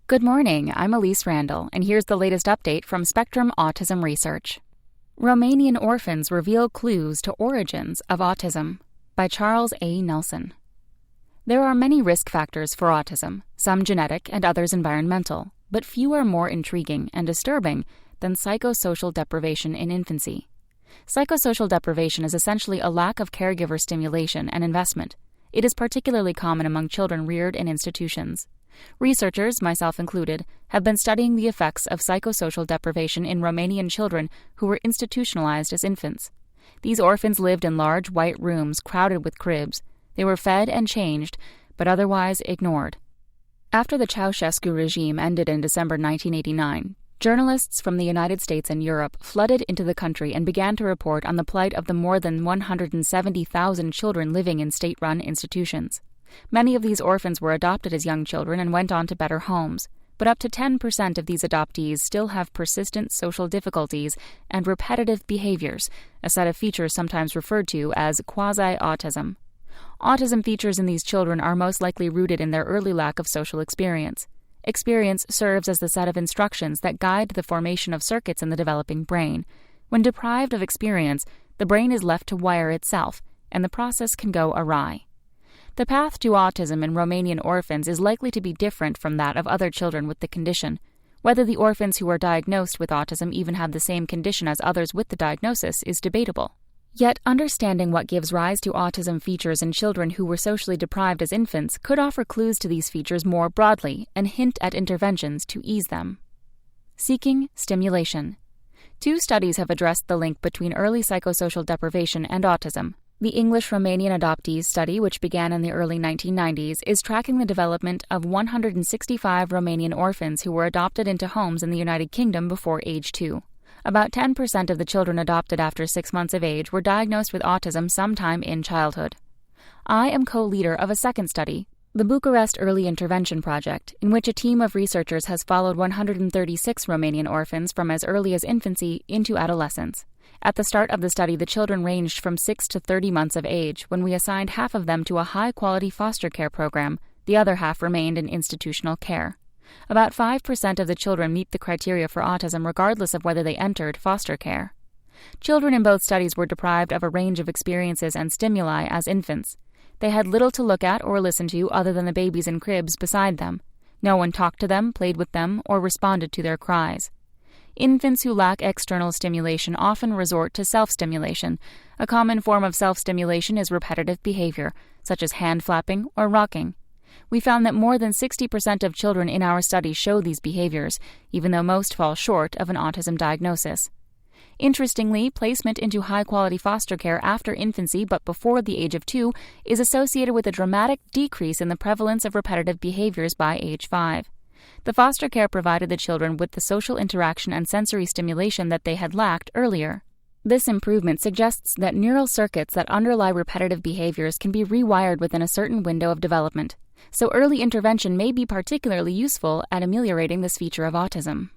Good morning, I'm Elise Randall, and here's the latest update from Spectrum Autism Research. Romanian orphans reveal clues to origins of autism by Charles A. Nelson. There are many risk factors for autism, some genetic and others environmental, but few are more intriguing and disturbing than psychosocial deprivation in infancy. Psychosocial deprivation is essentially a lack of caregiver stimulation and investment. It is particularly common among children reared in institutions. Researchers, myself included, have been studying the effects of psychosocial deprivation in Romanian children who were institutionalized as infants. These orphans lived in large white rooms crowded with cribs. They were fed and changed, but otherwise ignored. After the Ceausescu regime ended in December 1989, journalists from the United States and Europe flooded into the country and began to report on the plight of the more than 170,000 children living in state-run institutions. Many of these orphans were adopted as young children and went on to better homes, but up to 10% of these adoptees still have persistent social difficulties and repetitive behaviors, a set of features sometimes referred to as quasi-autism. Autism features in these children are most likely rooted in their early lack of social experience. Experience serves as the set of instructions that guide the formation of circuits in the developing brain. When deprived of experience, the brain is left to wire itself, and the process can go awry. The path to autism in Romanian orphans is likely to be different from that of other children with the condition. Whether the orphans who are diagnosed with autism even have the same condition as others with the diagnosis is debatable. Yet, understanding what gives rise to autism features in children who were socially deprived as infants could offer clues to these features more broadly and hint at interventions to ease them. Seeking stimulation. 2 studies have addressed the link between early psychosocial deprivation and autism. The English-Romanian Adoptees study, which began in the early 1990s, is tracking the development of 165 Romanian orphans who were adopted into homes in the United Kingdom before age 2. About 10% of the children adopted after 6 months of age were diagnosed with autism sometime in childhood. I am co-leader of a second study, the Bucharest Early Intervention Project, in which a team of researchers has followed 136 Romanian orphans from as early as infancy into adolescence. At the start of the study, the children ranged from 6 to 30 months of age when we assigned half of them to a high-quality foster care program. The other half remained in institutional care. About 5% of the children meet the criteria for autism regardless of whether they entered foster care. Children in both studies were deprived of a range of experiences and stimuli as infants. They had little to look at or listen to other than the babies in cribs beside them. No one talked to them, played with them, or responded to their cries. Infants who lack external stimulation often resort to self-stimulation. A common form of self-stimulation is repetitive behavior, such as hand flapping or rocking. We found that more than 60% of children in our study show these behaviors, even though most fall short of an autism diagnosis. Interestingly, placement into high-quality foster care after infancy but before the age of 2 is associated with a dramatic decrease in the prevalence of repetitive behaviors by age 5. The foster care provided the children with the social interaction and sensory stimulation that they had lacked earlier. This improvement suggests that neural circuits that underlie repetitive behaviors can be rewired within a certain window of development, so early intervention may be particularly useful at ameliorating this feature of autism.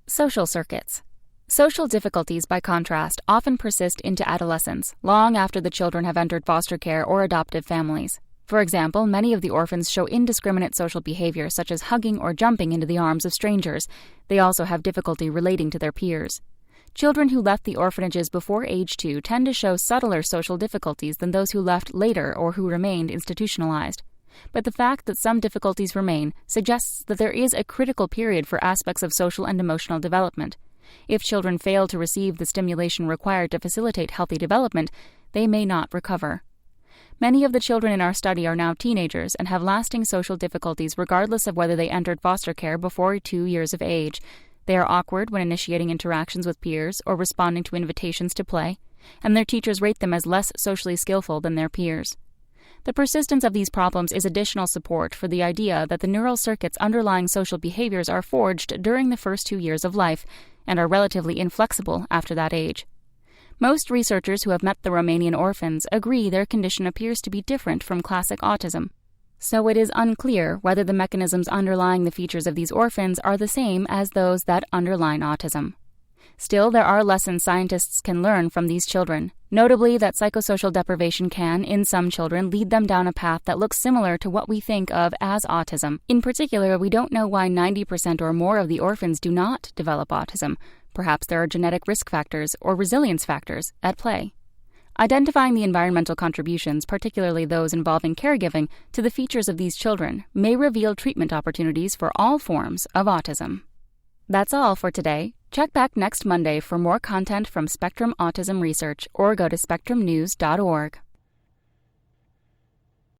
Social circuits. Social difficulties, by contrast, often persist into adolescence, long after the children have entered foster care or adoptive families. For example, many of the orphans show indiscriminate social behavior such as hugging or jumping into the arms of strangers. They also have difficulty relating to their peers. Children who left the orphanages before age 2 tend to show subtler social difficulties than those who left later or who remained institutionalized. But the fact that some difficulties remain suggests that there is a critical period for aspects of social and emotional development. If children fail to receive the stimulation required to facilitate healthy development, they may not recover. Many of the children in our study are now teenagers and have lasting social difficulties regardless of whether they entered foster care before 2 years of age. They are awkward when initiating interactions with peers or responding to invitations to play, and their teachers rate them as less socially skillful than their peers. The persistence of these problems is additional support for the idea that the neural circuits underlying social behaviors are forged during the first 2 years of life and are relatively inflexible after that age. Most researchers who have met the Romanian orphans agree their condition appears to be different from classic autism. So it is unclear whether the mechanisms underlying the features of these orphans are the same as those that underline autism. Still, there are lessons scientists can learn from these children, notably that psychosocial deprivation can, in some children, lead them down a path that looks similar to what we think of as autism. In particular, we don't know why 90% or more of the orphans do not develop autism. Perhaps there are genetic risk factors or resilience factors at play. Identifying the environmental contributions, particularly those involving caregiving, to the features of these children may reveal treatment opportunities for all forms of autism. That's all for today. Check back next Monday for more content from Spectrum Autism Research or go to spectrumnews.org.